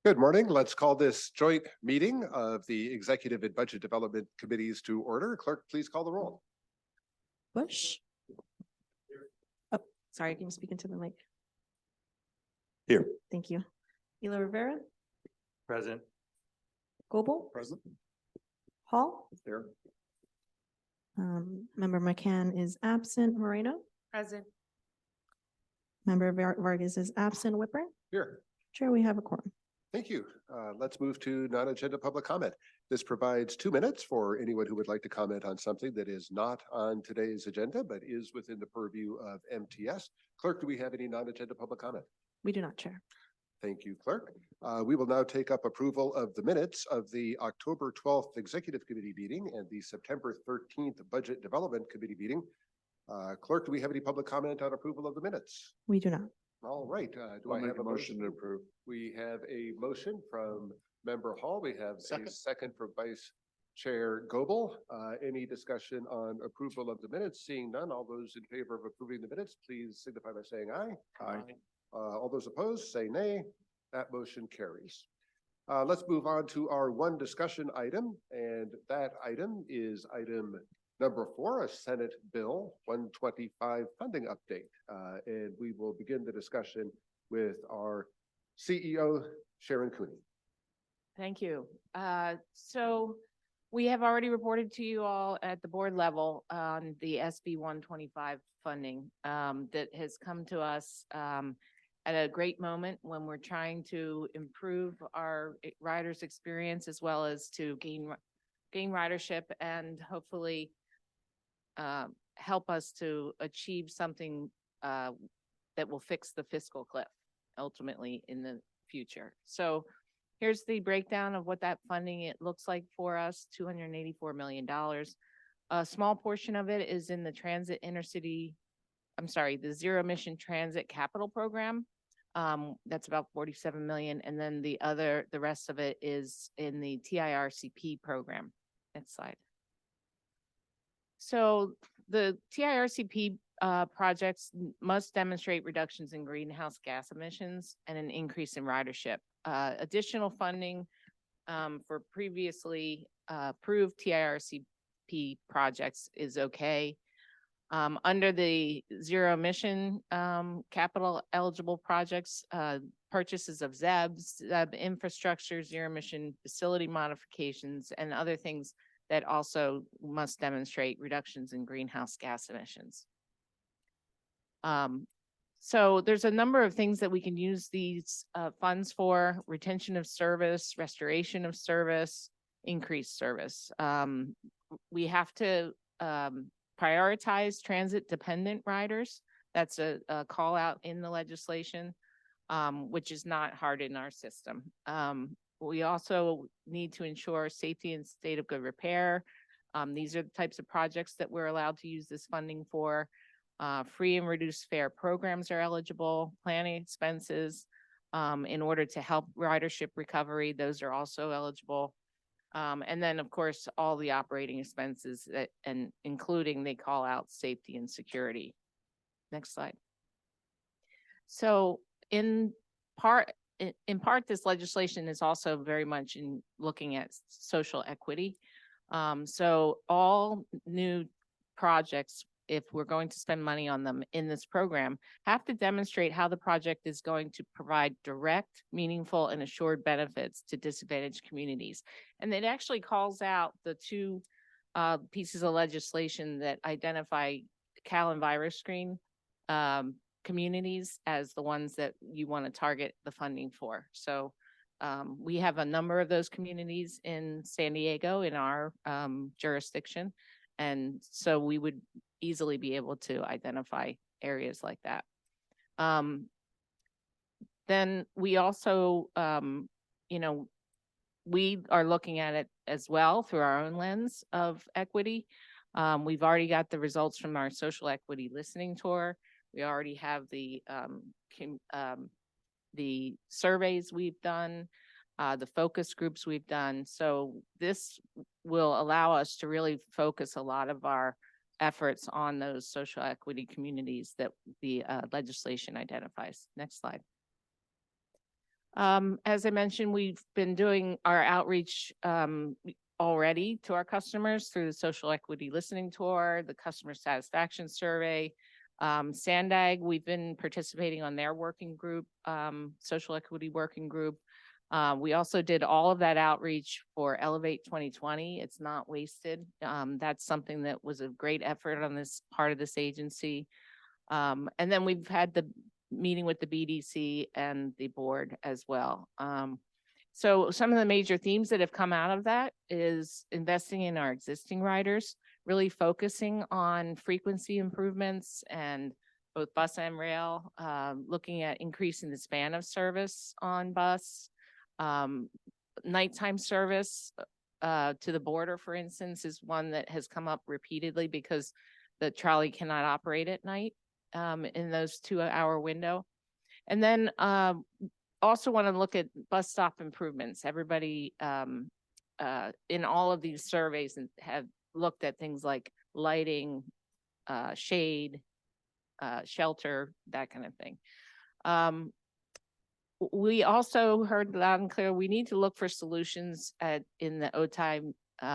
Good morning. Let's call this joint meeting of the Executive and Budget Development Committees to order. Clerk, please call the roll. Bush. Oh, sorry, can you speak into the mic? Here. Thank you. Ela Rivera, Present. Goebel, Present. Hall, Here. Member McCann is absent. Moreno, Present. Member Vargas is absent. Whipper. Here. Chair, we have a quorum. Thank you. Let's move to non-agenda public comment. This provides 2 minutes for anyone who would like to comment on something that is not on today's agenda, but is within the purview of MTS. Clerk, do we have any non-agenda public comment? We do not, Chair. Thank you, Clerk. We will now take up approval of the minutes of the October 12th Executive Committee meeting and the September 13th Budget Development Committee meeting. Clerk, do we have any public comment on approval of the minutes? We do not. All right. Do I have a motion to approve? We have a motion from Member Hall. We have a second from Vice Chair Goebel. Any discussion on approval of the minutes? Seeing none, all those in favor of approving the minutes, please signify by saying aye. Aye. All those opposed, say nay. That motion carries. Let's move on to our one discussion item, and that item is item number 4, a Senate Bill 125 funding update. And we will begin the discussion with our CEO, Sharon Cooney. Thank you. So we have already reported to you all at the board level on the SB 125 funding that has come to us at a great moment when we're trying to improve our riders' experience as well as to gain ridership and hopefully help us to achieve something that will fix the fiscal cliff ultimately in the future. So here's the breakdown of what that funding it looks like for us, $284 million. A small portion of it is in the the zero emission transit capital program. That's about 47 million. And then the rest of it is in the TIRCP program. Next slide. So the TIRCP projects must demonstrate reductions in greenhouse gas emissions and an increase in ridership. Additional funding for previously approved TIRCP projects is okay. Under the zero emission capital eligible projects, purchases of ZEB infrastructure, zero emission facility modifications, and other things that also must demonstrate reductions in greenhouse gas emissions. So there's a number of things that we can use these funds for: retention of service, restoration of service, increased service. We have to prioritize transit dependent riders. That's a call out in the legislation, which is not hard in our system. We also need to ensure safety and state of good repair. These are the types of projects that we're allowed to use this funding for. Free and reduced fare programs are eligible, planning expenses in order to help ridership recovery. Those are also eligible. And then, of course, all the operating expenses and including they call out safety and security. Next slide. So in part, this legislation is also very much in looking at social equity. So all new projects, if we're going to spend money on them in this program, have to demonstrate how the project is going to provide direct, meaningful, and assured benefits to disadvantaged communities. And it actually calls out the 2 pieces of legislation that identify Cal and virus screen communities as the ones that you want to target the funding for. So we have a number of those communities in San Diego in our jurisdiction. And so we would easily be able to identify areas like that. Then we also, we are looking at it as well through our own lens of equity. We've already got the results from our social equity listening tour. We already have the surveys we've done, the focus groups we've done. So this will allow us to really focus a lot of our efforts on those social equity communities that the legislation identifies. Next slide. As I mentioned, we've been doing our outreach already to our customers through the social equity listening tour, the customer satisfaction survey. Sandag, we've been participating on their working group, social equity working group. We also did all of that outreach for Elevate 2020. It's not wasted. That's something that was a great effort on this part of this agency. And then we've had the meeting with the BDC and the board as well. So some of the major themes that have come out of that is investing in our existing riders, really focusing on frequency improvements and both bus and rail, looking at increasing the span of service on bus, nighttime service to the border, for instance, is one that has come up repeatedly because the trolley cannot operate at night in those 2-hour window. And then also want to look at bus stop improvements. Everybody in all of these surveys have looked at things like lighting, shade, shelter, that kind of thing. We also heard loud and clear, we need to look for solutions in the Otay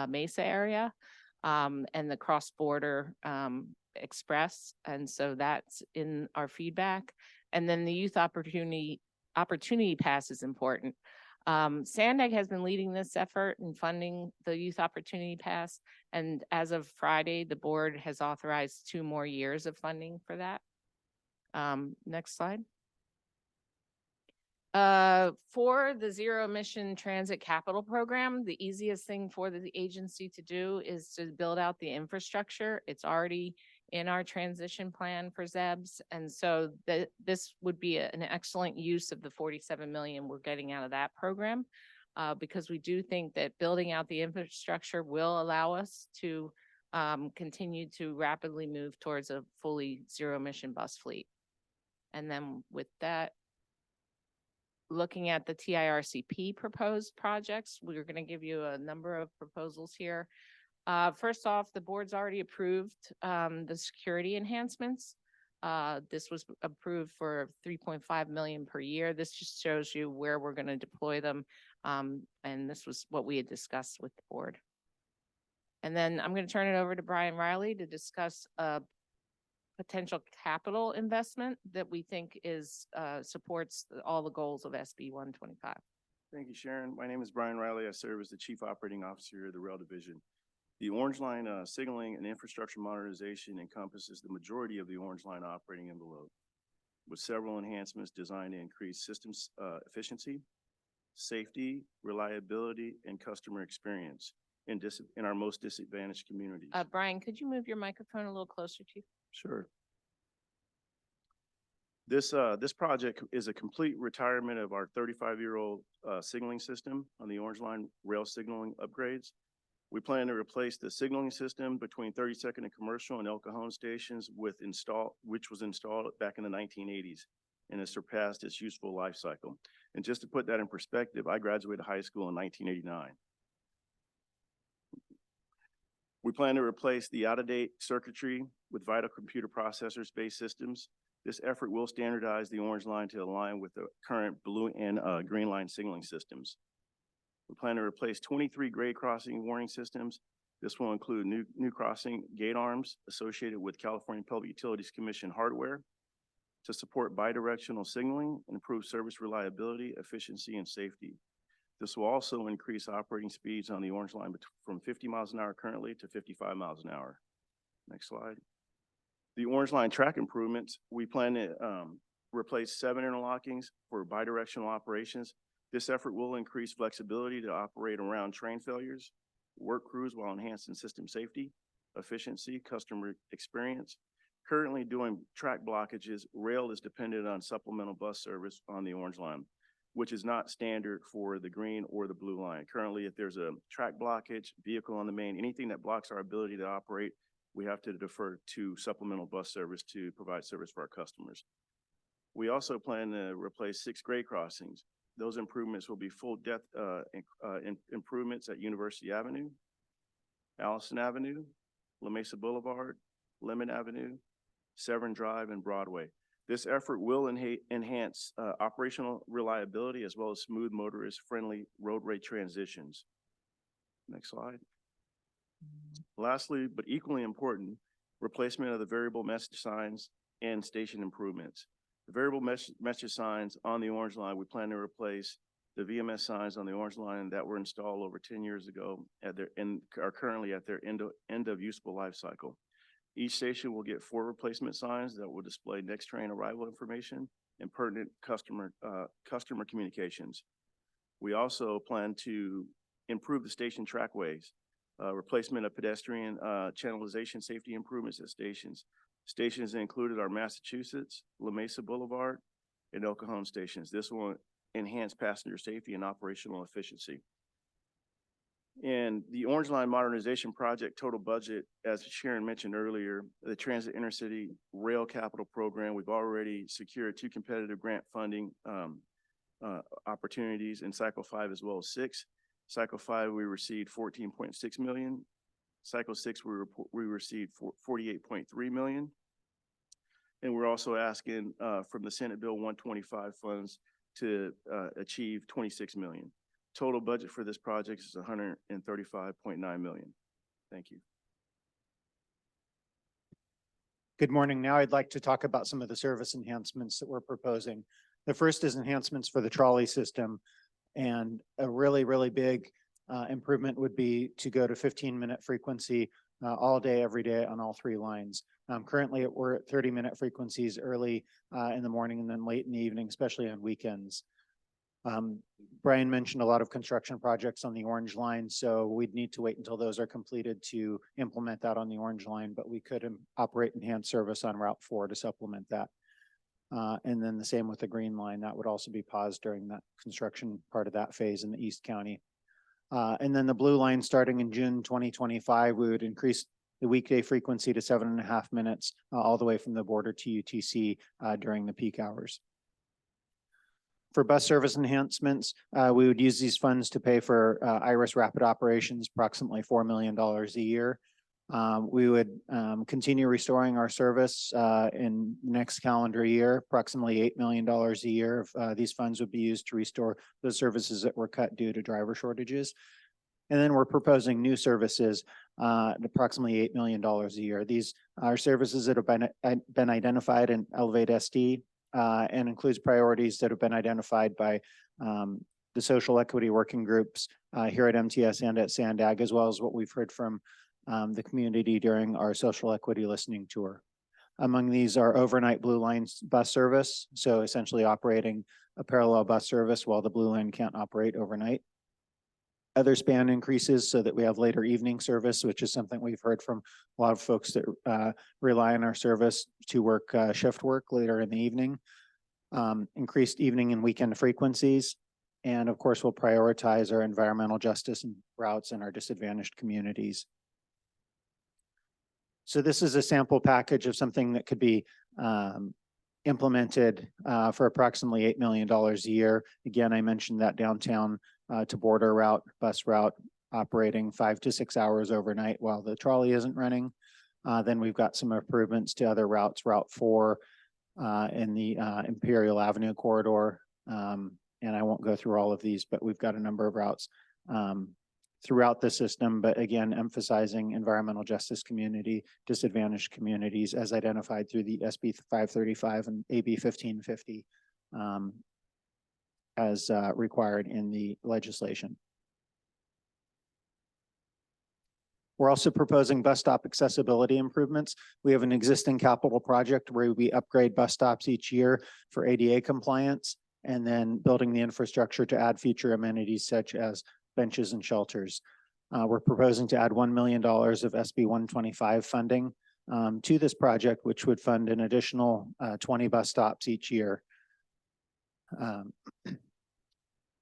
Mesa area and the cross-border express. And so that's in our feedback. And then the youth opportunity pass is important. Sandag has been leading this effort and funding the youth opportunity pass. And as of Friday, the board has authorized 2 more years of funding for that. Next slide. For the zero emission transit capital program, the easiest thing for the agency to do is to build out the infrastructure. It's already in our transition plan for ZEBs. And so this would be an excellent use of the 47 million we're getting out of that program, because we do think that building out the infrastructure will allow us to continue to rapidly move towards a fully zero emission bus fleet. And then with that, looking at the TIRCP proposed projects, we're going to give you a number of proposals here. First off, the board's already approved the security enhancements. This was approved for 3.5 million per year. This just shows you where we're going to deploy them. And this was what we had discussed with the board. And then I'm going to turn it over to Brian Riley to discuss a potential capital investment that we think is supports all the goals of SB 125. Thank you, Sharon. My name is Brian Riley. I serve as the Chief Operating Officer of the Rail Division. The Orange Line signaling and infrastructure modernization encompasses the majority of the Orange Line operating envelope, with several enhancements designed to increase systems efficiency, safety, reliability, and customer experience in our most disadvantaged communities. Brian, could you move your microphone a little closer to you? Sure. This project is a complete retirement of our 35-year-old signaling system on the Orange Line rail signaling upgrades. We plan to replace the signaling system between 32nd and Commercial and El Cajon stations which was installed back in the 1980s and has surpassed its useful life cycle. And just to put that in perspective, I graduated high school in 1989. We plan to replace the out-of-date circuitry with vital computer processors-based systems. This effort will standardize the Orange Line to align with the current blue and green line signaling systems. We plan to replace 23 grade crossing warning systems. This will include new crossing gate arms associated with California Public Utilities Commission hardware to support bidirectional signaling and improve service reliability, efficiency, and safety. This will also increase operating speeds on the Orange Line from 50 miles an hour currently to 55 miles an hour. Next slide. The Orange Line track improvements, we plan to replace 7 interlockings for bidirectional operations. This effort will increase flexibility to operate around train failures, work crews while enhancing system safety, efficiency, customer experience. Currently doing track blockages, rail is dependent on supplemental bus service on the Orange Line, which is not standard for the green or the blue line. Currently, if there's a track blockage, vehicle on the main, anything that blocks our ability to operate, we have to defer to supplemental bus service to provide service for our customers. We also plan to replace 6 grade crossings. Those improvements will be full depth improvements at University Avenue, Allison Avenue, La Mesa Boulevard, Lemon Avenue, Severn Drive, and Broadway. This effort will enhance operational reliability as well as smooth motorist-friendly roadway transitions. Next slide. Lastly, but equally important, replacement of the variable message signs and station improvements. The variable message signs on the Orange Line, we plan to replace the VMS signs on the Orange Line that were installed over 10 years ago and are currently at their end of useful life cycle. Each station will get 4 replacement signs that will display next train arrival information and pertinent customer communications. We also plan to improve the station trackways, replacement of pedestrian channelization safety improvements at stations. Stations included are Massachusetts, La Mesa Boulevard, and El Cajon stations. This will enhance passenger safety and operational efficiency. And the Orange Line Modernization Project total budget, as Sharon mentioned earlier, the Transit Intercity Rail Capital Program, we've already secured 2 competitive grant funding opportunities in Cycle 5 as well as 6. Cycle 5, we received 14.6 million. Cycle 6, we received 48.3 million. And we're also asking from the Senate Bill 125 funds to achieve 26 million. Total budget for this project is 135.9 million. Thank you. Good morning. Now I'd like to talk about some of the service enhancements that we're proposing. The first is enhancements for the trolley system. And a really, really big improvement would be to go to 15-minute frequency all day, every day on all 3 lines. Currently, we're at 30-minute frequencies early in the morning and then late in the evening, especially on weekends. Brian mentioned a lot of construction projects on the Orange Line, so we'd need to wait until those are completed to implement that on the Orange Line, but we could operate enhanced service on Route 4 to supplement that. And then the same with the Green Line, that would also be paused during that construction part of that phase in the East County. And then the Blue Line, starting in June 2025, we would increase the weekday frequency to 7.5 minutes all the way from the border to UTC during the peak hours. For bus service enhancements, we would use these funds to pay for Iris Rapid operations, approximately $4 million a year. We would continue restoring our service in next calendar year, approximately $8 million a year. These funds would be used to restore those services that were cut due to driver shortages. And then we're proposing new services at approximately $8 million a year. These are services that have been identified in Elevate SD and includes priorities that have been identified by the social equity working groups here at MTS and at SANDAG, as well as what we've heard from the community during our social equity listening tour. Among these are overnight Blue Line bus service, so essentially operating a parallel bus service while the Blue Line can't operate overnight. Other span increases so that we have later evening service, which is something we've heard from a lot of folks that rely on our service to work shift work later in the evening. Increased evening and weekend frequencies. And of course, we'll prioritize our environmental justice and routes in our disadvantaged communities. So this is a sample package of something that could be implemented for approximately $8 million a year. Again, I mentioned that downtown to border route, bus route, operating 5 to 6 hours overnight while the trolley isn't running. Then we've got some improvements to other routes, Route 4 in the Imperial Avenue corridor. And I won't go through all of these, but we've got a number of routes throughout the system, but again, emphasizing environmental justice community, disadvantaged communities as identified through the SB 535 and AB 1550 as required in the legislation. We're also proposing bus stop accessibility improvements. We have an existing capital project where we upgrade bus stops each year for ADA compliance, and then building the infrastructure to add future amenities such as benches and shelters. We're proposing to add $1 million of SB 125 funding to this project, which would fund an additional 20 bus stops each year.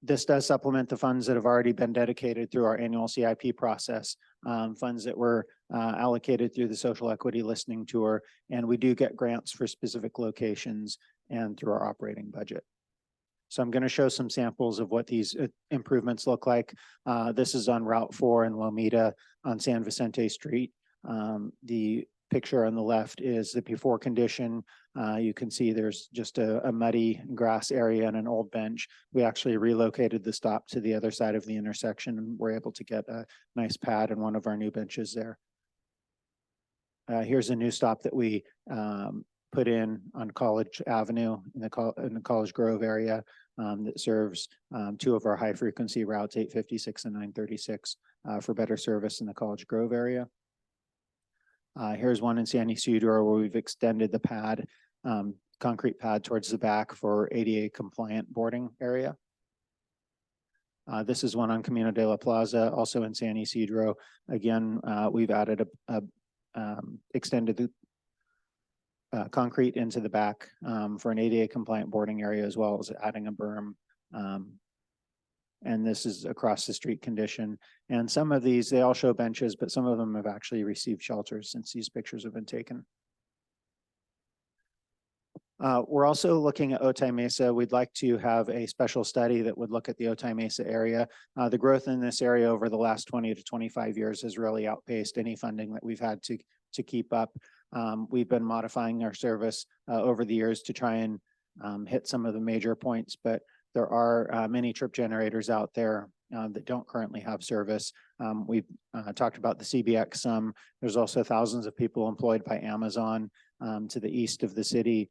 This does supplement the funds that have already been dedicated through our annual CIP process, funds that were allocated through the social equity listening tour, and we do get grants for specific locations and through our operating budget. So I'm going to show some samples of what these improvements look like. This is on Route 4 in Lomita on San Vicente Street. The picture on the left is the before condition. You can see there's just a muddy grass area and an old bench. We actually relocated the stop to the other side of the intersection and we're able to get a nice pad and one of our new benches there. Here's a new stop that we put in on College Avenue in the College Grove area that serves two of our high frequency routes, 856 and 936, for better service in the College Grove area. Here's one in San Isidro where we've extended the pad, concrete pad towards the back for ADA compliant boarding area. This is one on Camino de la Plaza, also in San Isidro. Again, we've added extended the concrete into the back for an ADA compliant boarding area, as well as adding a berm. And this is across the street condition. And some of these, they all show benches, but some of them have actually received shelters since these pictures have been taken. We're also looking at Otay Mesa. We'd like to have a special study that would look at the Otay Mesa area. The growth in this area over the last 20 to 25 years has really outpaced any funding that we've had to keep up. We've been modifying our service over the years to try and hit some of the major points, but there are many trip generators out there that don't currently have service. We've talked about the CBX some. There's also thousands of people employed by Amazon to the east of the city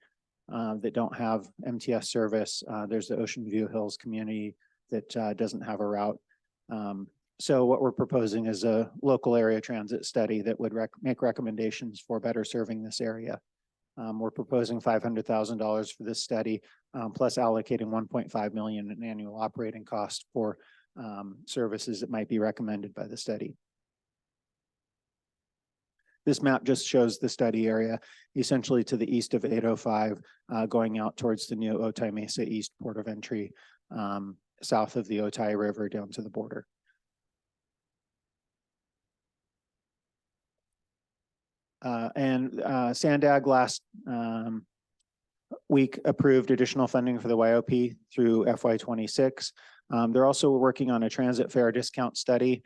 that don't have MTS service. There's the Ocean View Hills community that doesn't have a route. So what we're proposing is a local area transit study that would make recommendations for better serving this area. We're proposing $500,000 for this study, plus allocating 1.5 million in annual operating cost for services that might be recommended by the study. This map just shows the study area, essentially to the east of 805, going out towards the new Otay Mesa East port of entry, south of the Otay River down to the border. Sandag last week approved additional funding for the YOP through FY26. They're also working on a transit fare discount study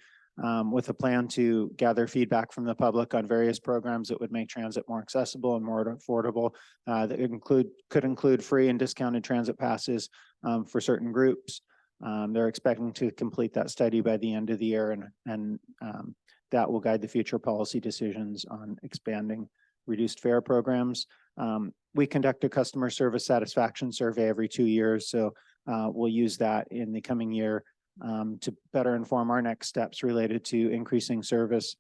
with a plan to gather feedback from the public on various programs that would make transit more accessible and more affordable. That could include free and discounted transit passes for certain groups. They're expecting to complete that study by the end of the year, and that will guide the future policy decisions on expanding reduced fare programs. We conduct a customer service satisfaction survey every 2 years, so we'll use that in the coming year to better inform our next steps related to increasing service,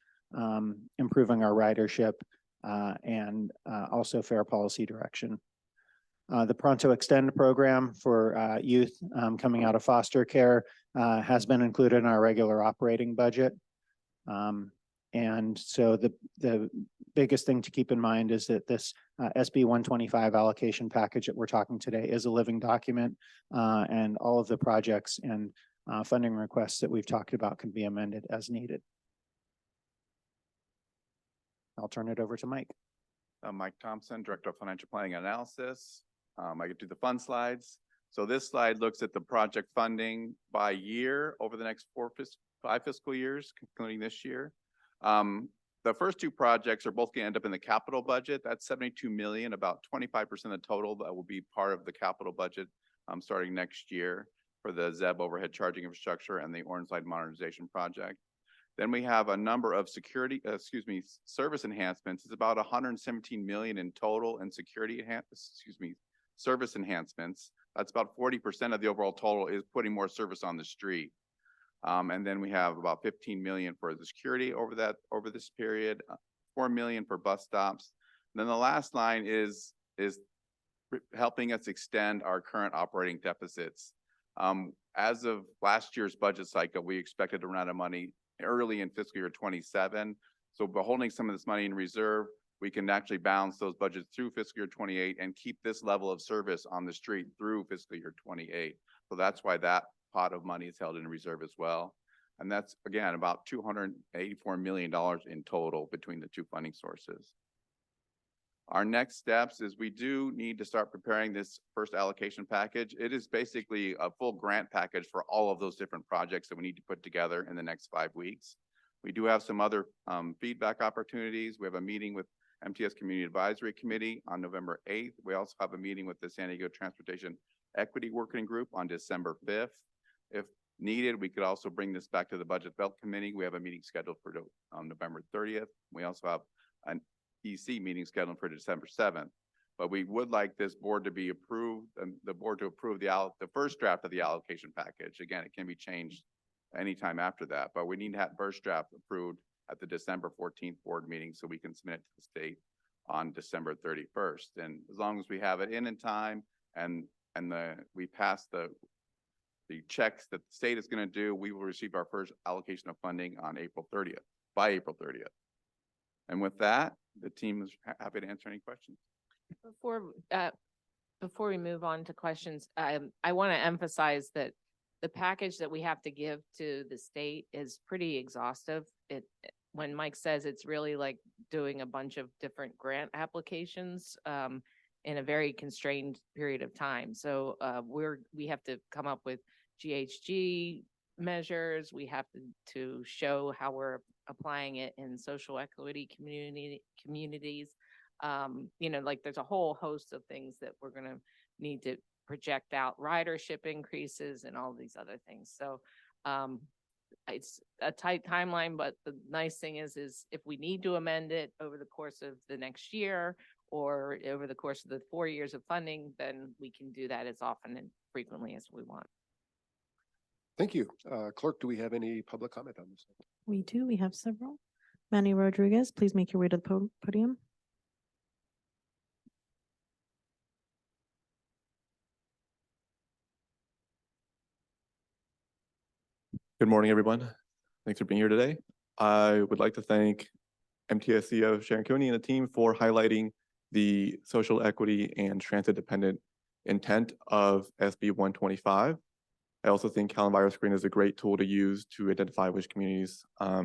improving our ridership, and also fare policy direction. The Pronto Extend program for youth coming out of foster care has been included in our regular operating budget. And so the biggest thing to keep in mind is that this SB 125 allocation package that we're talking today is a living document, and all of the projects and funding requests that we've talked about can be amended as needed. I'll turn it over to Mike. Mike Thompson, Director of Financial Planning and Analysis. I get to the fund slides. So this slide looks at the project funding by year over the next 5 fiscal years, including this year. The first two projects are both going to end up in the capital budget. That's 72 million, about 25% of the total that will be part of the capital budget starting next year for the ZEB overhead charging infrastructure and the Orange Line modernization project. Then we have a number of service enhancements. It's about 117 million in total and service enhancements. That's about 40% of the overall total is putting more service on the street. And then we have about 15 million for the security over this period, 4 million for bus stops. And then the last line is helping us extend our current operating deficits. As of last year's budget cycle, we expected to run out of money early in fiscal year 27. So by holding some of this money in reserve, we can actually balance those budgets through fiscal year 28 and keep this level of service on the street through fiscal year 28. So that's why that pot of money is held in reserve as well. And that's, again, about $284 million in total between the two funding sources. Our next steps is we do need to start preparing this first allocation package. It is basically a full grant package for all of those different projects that we need to put together in the next 5 weeks. We do have some other feedback opportunities. We have a meeting with MTS Community Advisory Committee on November 8th. We also have a meeting with the San Diego Transportation Equity Working Group on December 5th. If needed, we could also bring this back to the Budget Belt Committee. We have a meeting scheduled for November 30th. We also have an EC meeting scheduled for December 7th. But we would like this board to be approved, and the board to approve the first draft of the allocation package. Again, it can be changed anytime after that, but we need to have first draft approved at the December 14th board meeting so we can submit it to the state on December 31st. And as long as we have it in time and we pass the checks that the state is going to do, we will receive our first allocation of funding on by April 30th. And with that, the team is happy to answer any questions. Before we move on to questions, I want to emphasize that the package that we have to give to the state is pretty exhaustive. When Mike says it's really like doing a bunch of different grant applications in a very constrained period of time. So we have to come up with GHG measures. We have to show how we're applying it in social equity communities. Like there's a whole host of things that we're going to need to project out, ridership increases and all these other things. So it's a tight timeline, but the nice thing is if we need to amend it over the course of the next year or over the course of the 4 years of funding, then we can do that as often and frequently as we want. Thank you. Clerk, do we have any public comment on this? We do. We have several. Manny Rodriguez, please make your way to the podium. Good morning, everyone. Thanks for being here today. I would like to thank MTS CEO Sharon Cooney and the team for highlighting the social equity and transit-dependent intent of SB 125. I also think Calendar Screen is a great tool to use to identify which communities are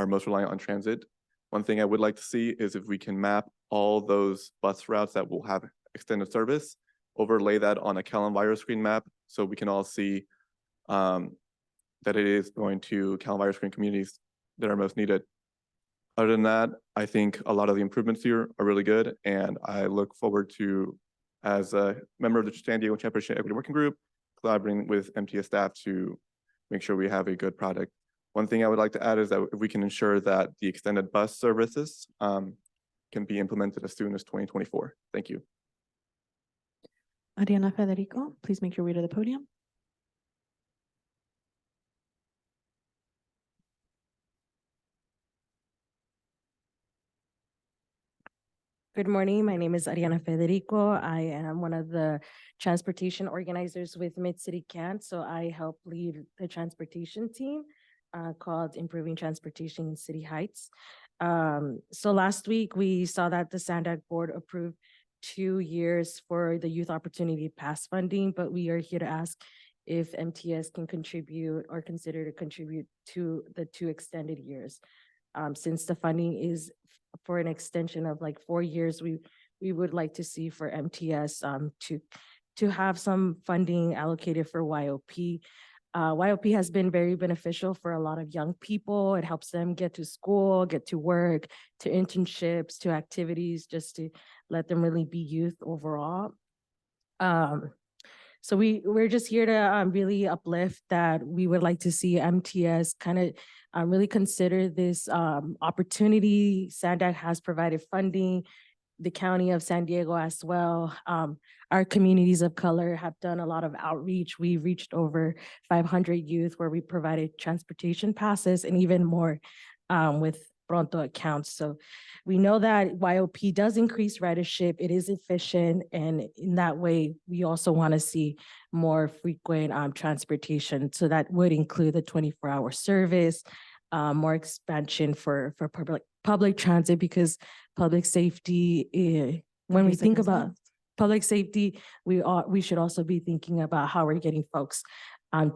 most reliant on transit. One thing I would like to see is if we can map all those bus routes that will have extended service, overlay that on a Calendar Screen map so we can all see that it is going to Calendar Screen communities that are most needed. Other than that, I think a lot of the improvements here are really good, and I look forward to, as a member of the San Diego Championship Equity Working Group, collaborating with MTS staff to make sure we have a good product. One thing I would like to add is that if we can ensure that the extended bus services can be implemented as soon as 2024. Thank you. Ariana Federico, please make your way to the podium. Good morning. My name is Ariana Federico. I am one of the transportation organizers with Mid-City CAN. So I help lead the transportation team called Improving Transportation in City Heights. So last week we saw that the SANDAG board approved 2 years for the Youth Opportunity Pass funding, but we are here to ask if MTS can contribute or consider to contribute to the 2 extended years. Since the funding is for an extension of like 4 years, we would like to see for MTS to have some funding allocated for YOP. YOP has been very beneficial for a lot of young people. It helps them get to school, get to work, to internships, to activities, just to let them really be youth overall. So we're just here to really uplift that. We would like to see MTS kind of really consider this opportunity. SANDAG has provided funding, the County of San Diego as well. Our communities of color have done a lot of outreach. We've reached over 500 youth where we provided transportation passes and even more with Pronto accounts. So we know that YOP does increase ridership. It is efficient. And in that way, we also want to see more frequent transportation. So that would include the 24-hour service, more expansion for public transit, because public safety, when we think about public safety, we should also be thinking about how we're getting folks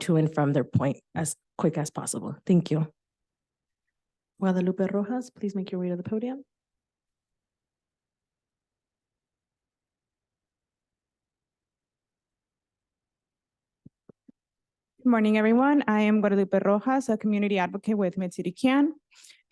to and from their point as quick as possible. Thank you. Guadalupe Rojas, please make your way to the podium. Good morning, everyone. I am Guadalupe Rojas, a community advocate with Mid-City CAN.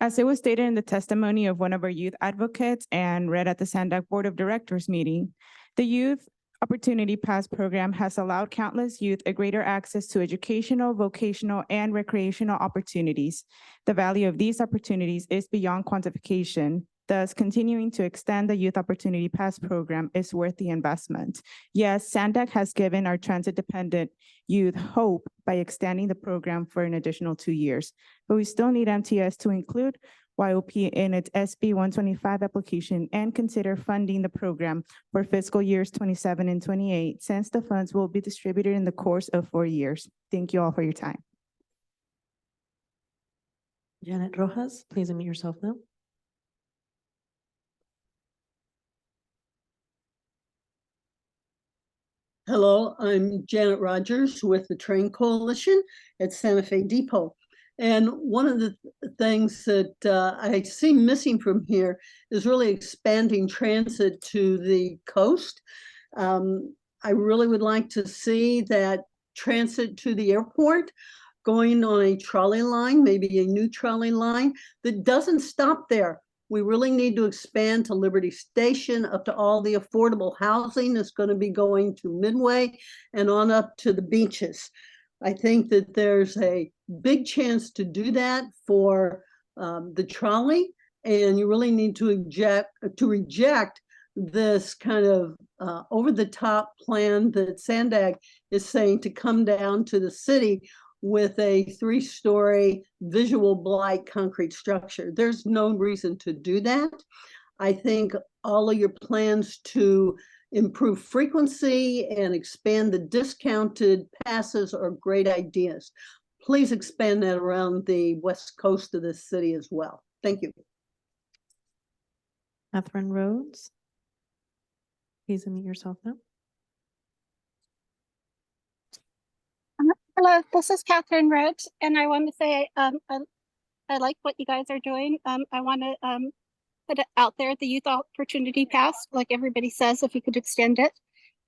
As it was stated in the testimony of one of our youth advocates and read at the Sandak Board of Directors meeting, the Youth Opportunity Pass program has allowed countless youth a greater access to educational, vocational, and recreational opportunities. The value of these opportunities is beyond quantification. Thus, continuing to extend the Youth Opportunity Pass program is worth the investment. Yes, Sandak has given our transit-dependent youth hope by extending the program for an additional 2 years, but we still need MTS to include YOP in its SB 125 application and consider funding the program for fiscal years 27 and 28, since the funds will be distributed in the course of 4 years. Thank you all for your time. Janet Rojas, please unmute yourself now. Hello, I'm Janet Rogers with the Train Coalition at Santa Fe Depot. And one of the things that I see missing from here is really expanding transit to the coast. I really would like to see that transit to the airport going on a trolley line, maybe a new trolley line that doesn't stop there. We really need to expand to Liberty Station, up to all the affordable housing that's going to be going to Midway and on up to the beaches. I think that there's a big chance to do that for the trolley, and you really need to reject this kind of over-the-top plan that Sandag is saying to come down to the city with a 3-story visual blight concrete structure. There's no reason to do that. I think all of your plans to improve frequency and expand the discounted passes are great ideas. Please expand that around the west coast of the city as well. Thank you. Catherine Rhodes, please unmute yourself now. Hello, this is Catherine Rhodes, and I want to say I like what you guys are doing. I want to put it out there, the Youth Opportunity Pass, like everybody says, if you could extend it.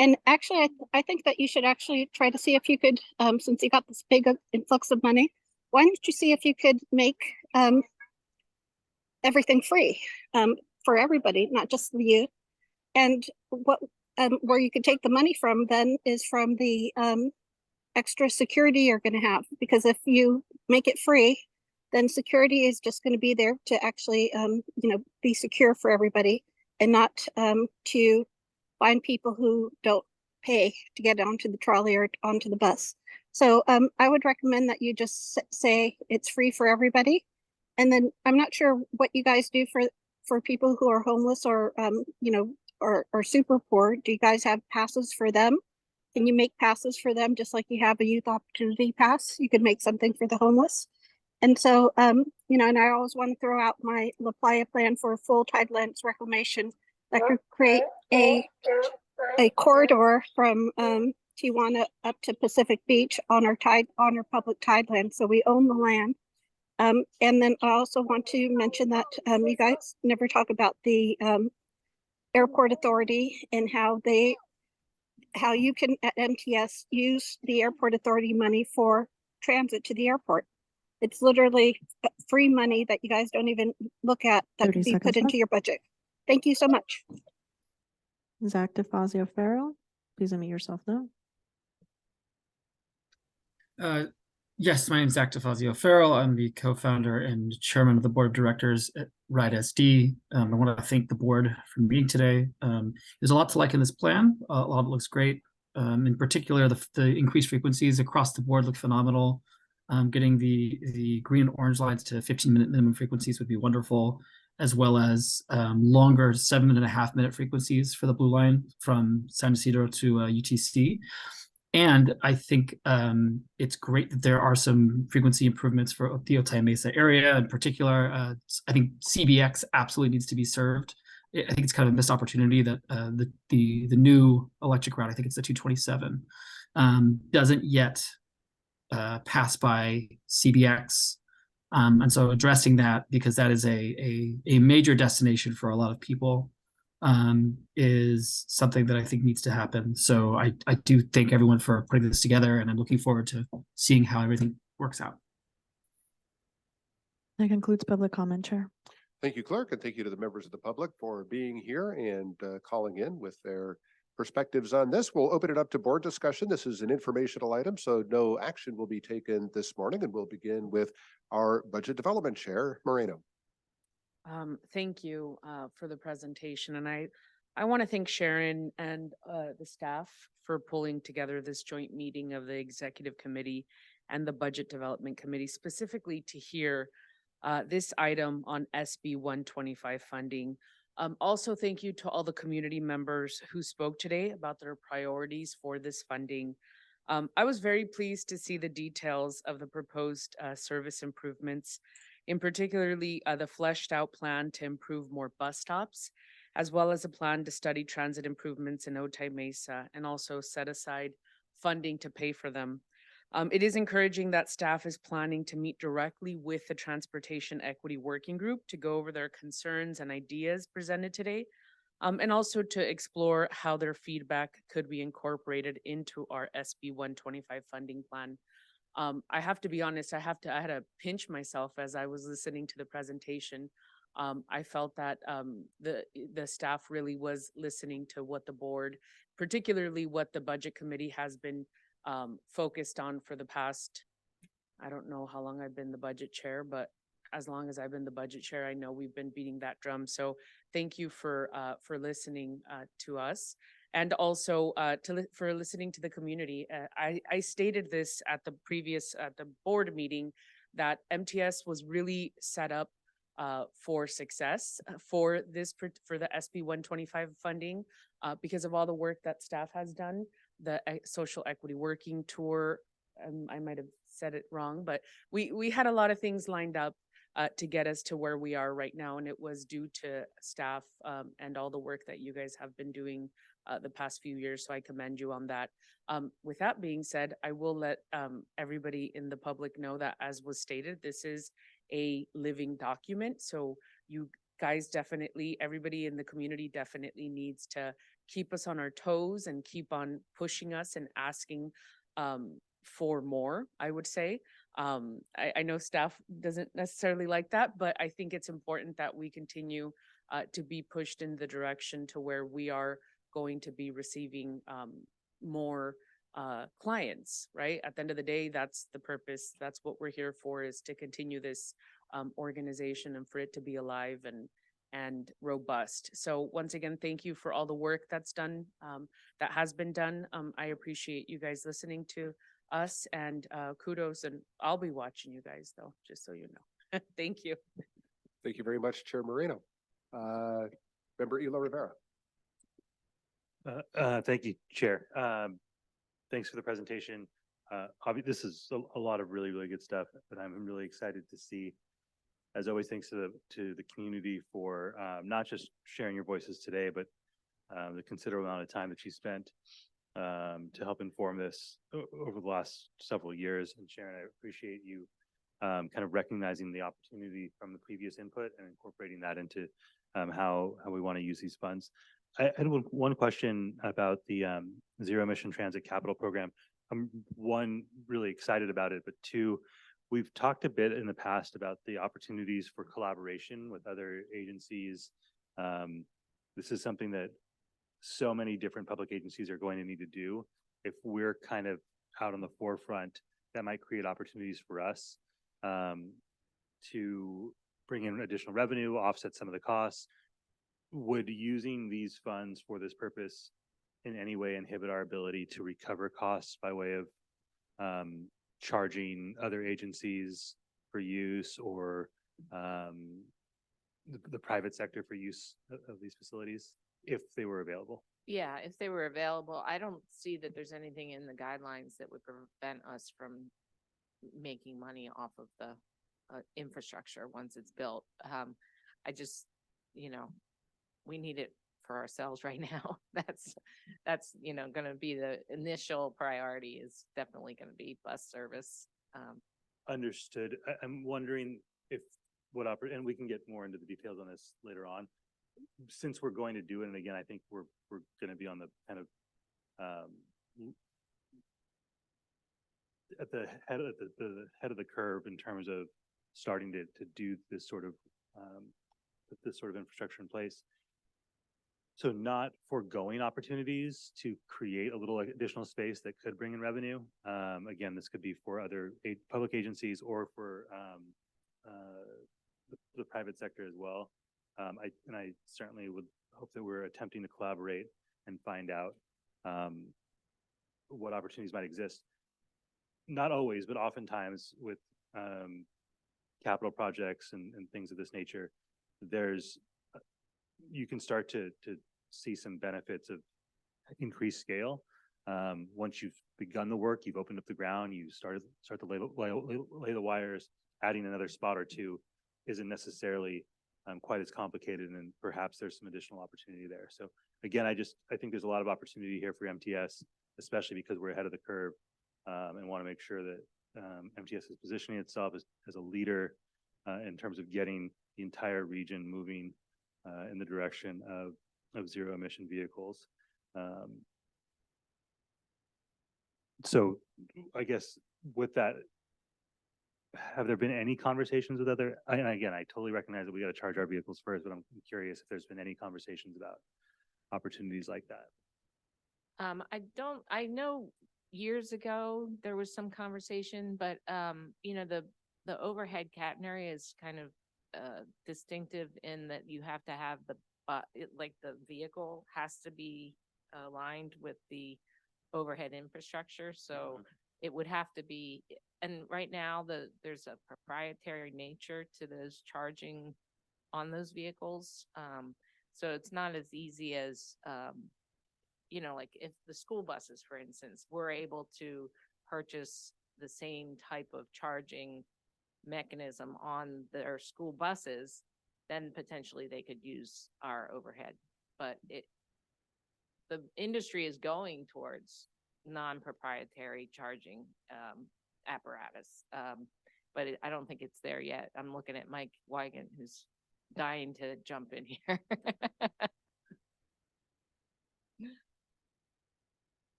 And actually, I think that you should actually try to see if you could, since you got this big influx of money, why don't you see if you could make everything free for everybody, not just the youth. And what where you could take the money from then is from the extra security you're going to have, because if you make it free, then security is just going to be there to actually, be secure for everybody, and not to find people who don't pay to get onto the trolley or onto the bus. So I would recommend that you just say it's free for everybody. And then I'm not sure what you guys do for people who are homeless or, or super poor. Do you guys have passes for them? Can you make passes for them just like you have a Youth Opportunity Pass? You could make something for the homeless. And so, and I always want to throw out my La Playa plan for full tidelands reclamation that could create a corridor from Tijuana up to Pacific Beach on our public tideland. So we own the land. And then I also want to mention that you guys never talk about the airport authority and how you can at MTS use the airport authority money for transit to the airport. It's literally free money that you guys don't even look at that could be put into your budget. Thank you so much. Zach DeFazio Farrell, please unmute yourself now. Yes, my name is Zach DeFazio Farrell. I'm the co-founder and chairman of the board of directors at Ride SD. I want to thank the board for meeting today. There's a lot to like in this plan. A lot of it looks great. In particular, the increased frequencies across the board look phenomenal. Getting the green and orange lines to 15-minute minimum frequencies would be wonderful, as well as longer 7.5-minute frequencies for the blue line from San Isidro to UTC. And I think it's great that there are some frequency improvements for the Otay Mesa area in particular. I think CBX absolutely needs to be served. I think it's kind of a missed opportunity that the new electric route, I think it's the 227, doesn't yet pass by CBX. And so addressing that, because that is a major destination for a lot of people, is something that I think needs to happen. So I do thank everyone for putting this together, and I'm looking forward to seeing how everything works out. That concludes public comment, Chair. Thank you, Clerk, and thank you to the members of the public for being here and calling in with their perspectives on this. We'll open it up to board discussion. This is an informational item, so no action will be taken this morning, and we'll begin with our Budget Development Chair, Moreno. Thank you for the presentation, and I want to thank Sharon and the staff for pulling together this joint meeting of the Executive Committee and the Budget Development Committee, specifically to hear this item on SB 125 funding. Also, thank you to all the community members who spoke today about their priorities for this funding. I was very pleased to see the details of the proposed service improvements, in particularly the fleshed out plan to improve more bus stops, as well as a plan to study transit improvements in Otay Mesa and also set aside funding to pay for them. It is encouraging that staff is planning to meet directly with the Transportation Equity Working Group to go over their concerns and ideas presented today, and also to explore how their feedback could be incorporated into our SB 125 funding plan. I have to be honest, I had to pinch myself as I was listening to the presentation. I felt that the staff really was listening to what the board, particularly what the Budget Committee has been focused on for the past, I don't know how long I've been the budget chair, but as long as I've been the budget chair, I know we've been beating that drum. So thank you for listening to us, and also for listening to the community. I stated this at the board meeting that MTS was really set up for success for the SB 125 funding because of all the work that staff has done. The social equity working tour, I might have said it wrong, but we had a lot of things lined up to get us to where we are right now, and it was due to staff and all the work that you guys have been doing the past few years, so I commend you on that. With that being said, I will let everybody in the public know that, as was stated, this is a living document, so you guys definitely, everybody in the community definitely needs to keep us on our toes and keep on pushing us and asking for more, I would say. I know staff doesn't necessarily like that, but I think it's important that we continue to be pushed in the direction to where we are going to be receiving more clients, right? At the end of the day, that's the purpose. That's what we're here for, is to continue this organization and for it to be alive and robust. So once again, thank you for all the work that's done, that has been done. I appreciate you guys listening to us, and kudos, and I'll be watching you guys though, just so you know. Thank you. Thank you very much, Chair Moreno. Member Ela Rivera. Thank you, Chair. Thanks for the presentation. This is a lot of really, really good stuff, but I'm really excited to see, as always, thanks to the community for not just sharing your voices today, but the considerable amount of time that you spent to help inform this over the last several years. And Sharon, I appreciate you kind of recognizing the opportunity from the previous input and incorporating that into how we want to use these funds. I had one question about the Zero Emission Transit Capital Program. I'm one, really excited about it, but two, we've talked a bit in the past about the opportunities for collaboration with other agencies. This is something that so many different public agencies are going to need to do. If we're kind of out on the forefront, that might create opportunities for us to bring in additional revenue, offset some of the costs. Would using these funds for this purpose in any way inhibit our ability to recover costs by way of charging other agencies for use, or the private sector for use of these facilities if they were available? Yeah, if they were available, I don't see that there's anything in the guidelines that would prevent us from making money off of the infrastructure once it's built. I just, we need it for ourselves right now. That's going to be the initial priority, is definitely going to be bus service. Understood. I'm wondering if and we can get more into the details on this later on. Since we're going to do it, and again, I think we're going to be on the kind of at the head of the curve in terms of starting to do this sort of put this sort of infrastructure in place. So not foregoing opportunities to create a little additional space that could bring in revenue. Again, this could be for other public agencies or for the private sector as well. I certainly would hope that we're attempting to collaborate and find out what opportunities might exist. Not always, but oftentimes with capital projects and things of this nature, you can start to see some benefits of increased scale. Once you've begun the work, you've opened up the ground, you start to lay the wires, adding another spot or two isn't necessarily quite as complicated, and perhaps there's some additional opportunity there. So again, I think there's a lot of opportunity here for MTS, especially because we're ahead of the curve and want to make sure that MTS is positioning itself as a leader in terms of getting the entire region moving in the direction of zero emission vehicles. So I guess with that, have there been any conversations with and again, I totally recognize that we got to charge our vehicles first, but I'm curious if there's been any conversations about opportunities like that. I know years ago there was some conversation, but the overhead catenary is kind of distinctive in that you have to have the vehicle has to be aligned with the overhead infrastructure. So it would have to be, and right now there's a proprietary nature to those charging on those vehicles. So it's not as easy as, like if the school buses, for instance, were able to purchase the same type of charging mechanism on their school buses, then potentially they could use our overhead. But the industry is going towards non-proprietary charging apparatus. But I don't think it's there yet. I'm looking at Mike Wigan, who's dying to jump in here.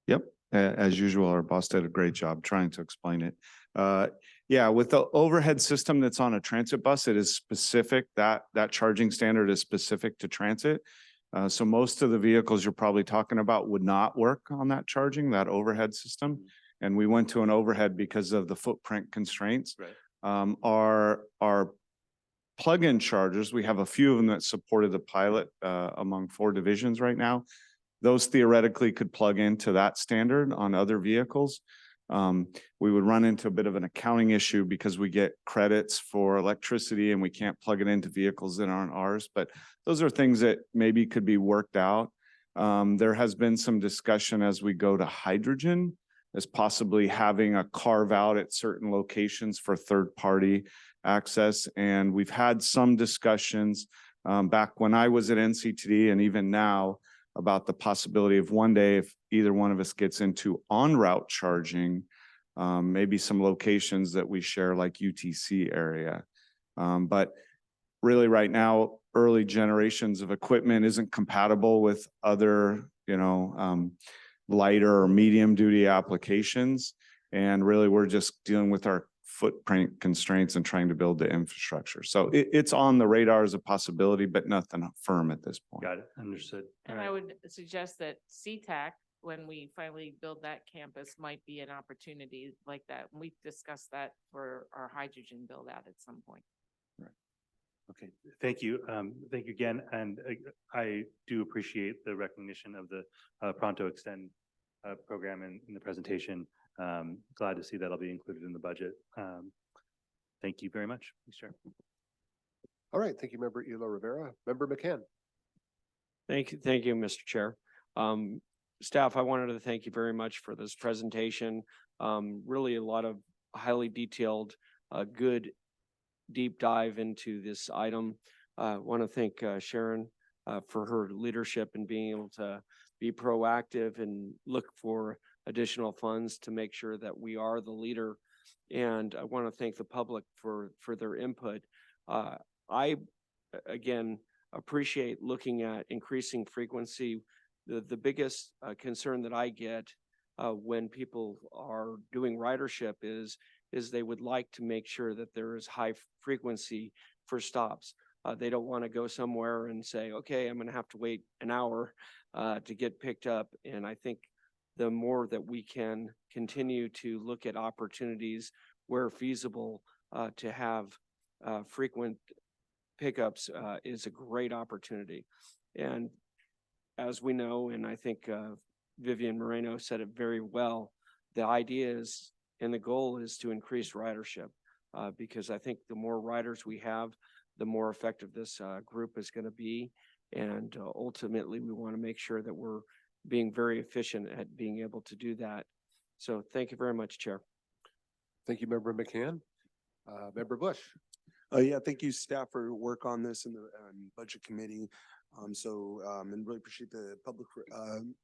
Yep. As usual, our boss did a great job trying to explain it. Yeah, with the overhead system that's on a transit bus, it is specific, that charging standard is specific to transit. So most of the vehicles you're probably talking about would not work on that charging, that overhead system. And we went to an overhead because of the footprint constraints. Right. Our plug-in chargers, we have a few of them that supported the pilot among 4 divisions right now. Those theoretically could plug into that standard on other vehicles. We would run into a bit of an accounting issue because we get credits for electricity and we can't plug it into vehicles that aren't ours, but those are things that maybe could be worked out. There has been some discussion as we go to hydrogen as possibly having a carve out at certain locations for third-party access. And we've had some discussions back when I was at NCTD and even now about the possibility of one day, if either one of us gets into en route charging, maybe some locations that we share like UTC area. But really right now, early generations of equipment isn't compatible with other, lighter or medium duty applications. And really we're just dealing with our footprint constraints and trying to build the infrastructure. So it's on the radar as a possibility, but nothing firm at this point. Got it. Understood. And I would suggest that CTAC, when we finally build that campus, might be an opportunity like that. And we've discussed that for our hydrogen build out at some point. Right. Okay. Thank you. Thank you again. And I do appreciate the recognition of the Pronto Extend program in the presentation. Glad to see that'll be included in the budget. Thank you very much, Mr. Chair. All right. Thank you, Member Elo Rivera. Member McCann. Thank you, Mr. Chair. Staff, I wanted to thank you very much for this presentation. Really a lot of highly detailed, good deep dive into this item. I want to thank Sharon for her leadership and being able to be proactive and look for additional funds to make sure that we are the leader. And I want to thank the public for their input. I, again, appreciate looking at increasing frequency. The biggest concern that I get when people are doing ridership is they would like to make sure that there is high frequency for stops. They don't want to go somewhere and say, okay, I'm going to have to wait an hour to get picked up. And I think the more that we can continue to look at opportunities where feasible to have frequent pickups is a great opportunity. And as we know, and I think Vivian Moreno said it very well, the idea is and the goal is to increase ridership because I think the more riders we have, the more effective this group is going to be. And ultimately, we want to make sure that we're being very efficient at being able to do that. So thank you very much, Chair. Thank you, Member McCann. Member Bush. Yeah, thank you, staff, for your work on this in the budget committee. And really appreciate the public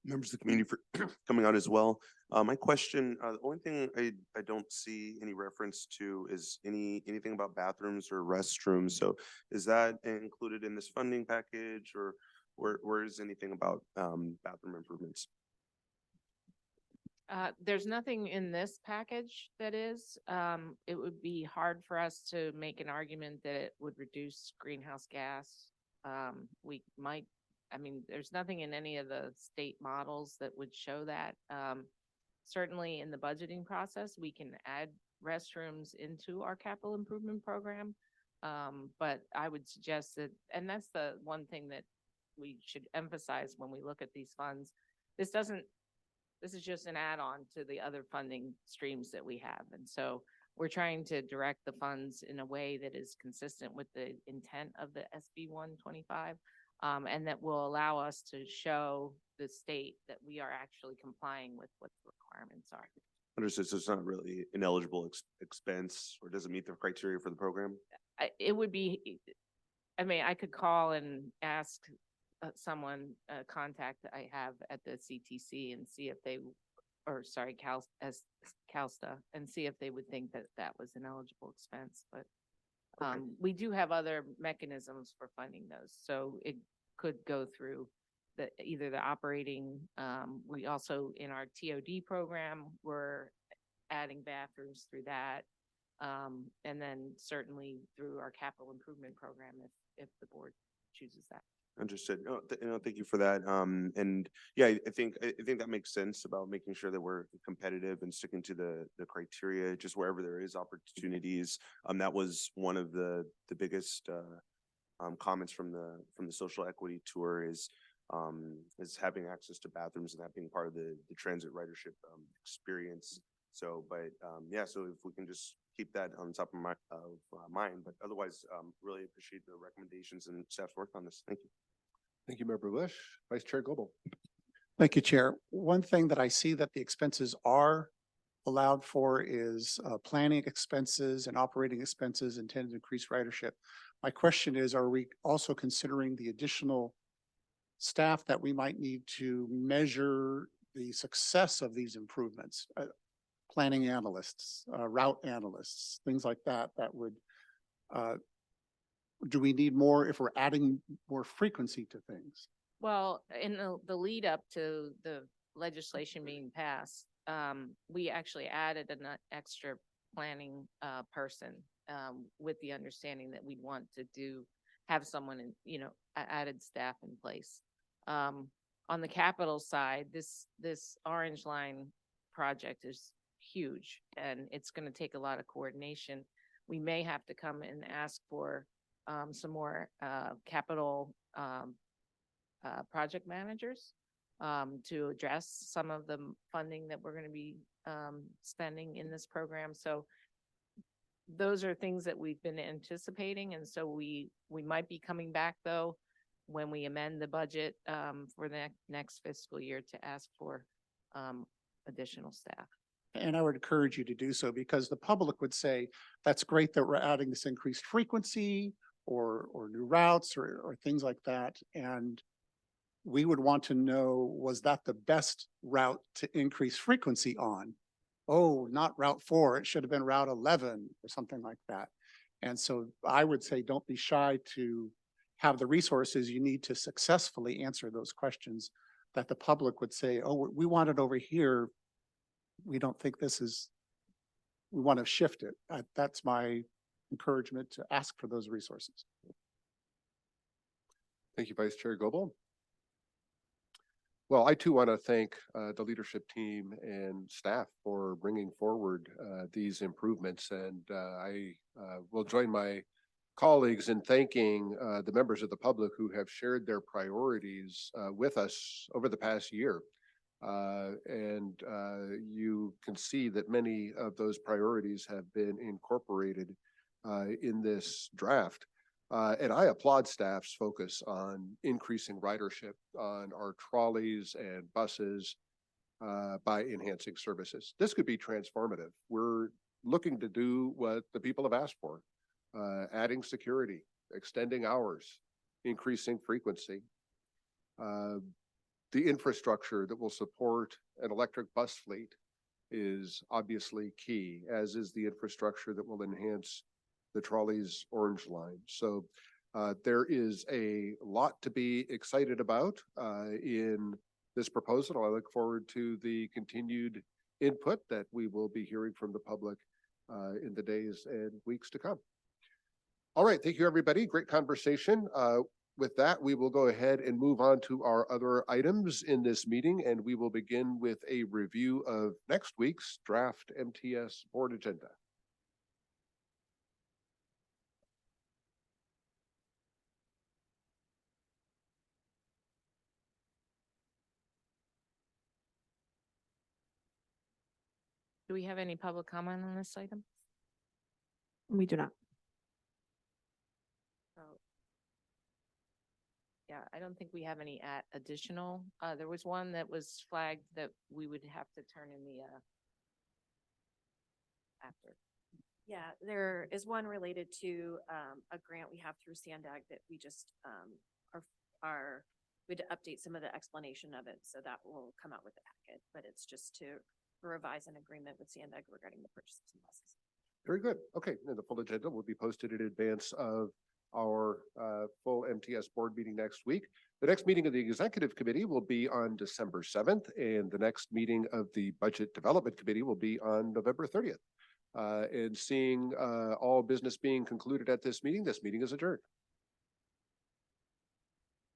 members of the community for coming out as well. My question, the only thing I don't see any reference to is anything about bathrooms or restrooms. So is that included in this funding package, or where is anything about bathroom improvements? There's nothing in this package that is. It would be hard for us to make an argument that it would reduce greenhouse gas. We might, there's nothing in any of the state models that would show that. Certainly in the budgeting process, we can add restrooms into our capital improvement program. But I would suggest that, and that's the one thing that we should emphasize when we look at these funds. This is just an add-on to the other funding streams that we have. And so we're trying to direct the funds in a way that is consistent with the intent of the SB 125, and that will allow us to show the state that we are actually complying with what the requirements are. Understood. So it's not really an eligible expense, or does it meet the criteria for the program? It would be, I could call and ask someone, contact that I have at the CTC and see if they, or sorry, CalSTA, and see if they would think that that was an eligible expense. But we do have other mechanisms for funding those. So it could go through either the operating, we also in our TOD program, we're adding bathrooms through that. And then certainly through our capital improvement program if the board chooses that. Understood. Thank you for that. And yeah, I think that makes sense about making sure that we're competitive and sticking to the criteria, just wherever there is opportunities. That was one of the biggest comments from the social equity tour is having access to bathrooms and that being part of the transit ridership experience. So, but yeah, so if we can just keep that on top of mind, but otherwise, really appreciate the recommendations and staff's work on this. Thank you. Thank you, Member Bush. Vice Chair Goebel. Thank you, Chair. One thing that I see that the expenses are allowed for is planning expenses and operating expenses intended to increase ridership. My question is, are we also considering the additional staff that we might need to measure the success of these improvements? Planning analysts, route analysts, things like that, that would, do we need more if we're adding more frequency to things? Well, in the lead up to the legislation being passed, we actually added an extra planning person with the understanding that we'd want to have someone in, added staff in place. On the capital side, this Orange Line project is huge and it's going to take a lot of coordination. We may have to come and ask for some more capital project managers to address some of the funding that we're going to be spending in this program. So those are things that we've been anticipating. And so we might be coming back though, when we amend the budget for the next fiscal year to ask for additional staff. And I would encourage you to do so because the public would say, that's great that we're adding this increased frequency or new routes or things like that. And we would want to know, was that the best route to increase frequency on? Oh, not Route 4, it should have been Route 11 or something like that. And so I would say, don't be shy to have the resources you need to successfully answer those questions that the public would say, oh, we want it over here we don't think this is, we want to shift it. That's my encouragement to ask for those resources. Thank you, Vice Chair Goebel. Well, I too want to thank the leadership team and staff for bringing forward these improvements. And I will join my colleagues in thanking the members of the public who have shared their priorities with us over the past year. You can see that many of those priorities have been incorporated in this draft. And I applaud staff's focus on increasing ridership on our trolleys and buses by enhancing services. This could be transformative. We're looking to do what the people have asked for, adding security, extending hours, increasing frequency. The infrastructure that will support an electric bus fleet is obviously key, as is the infrastructure that will enhance the trolley's orange line. So there is a lot to be excited about in this proposal. I look forward to the continued input that we will be hearing from the public in the days and weeks to come. All right, thank you, everybody. Great conversation. With that, we will go ahead and move on to our other items in this meeting, and we will begin with a review of next week's draft MTS board agenda. Do we have any public comment on this item? We do not. So, yeah, I don't think we have any additional. There was one that was flagged that we would have to turn in the after. Yeah, there is one related to a grant we have through Sandag that we just we had to update some of the explanation of it, so that will come out with the packet, but it's just to revise an agreement with Sandag regarding the purchase of some buses. Very good. Okay, and the full agenda will be posted in advance of our full MTS board meeting next week. The next meeting of the executive committee will be on December 7th, and the next meeting of the budget development committee will be on November 30th. And seeing all business being concluded at this meeting is adjourned.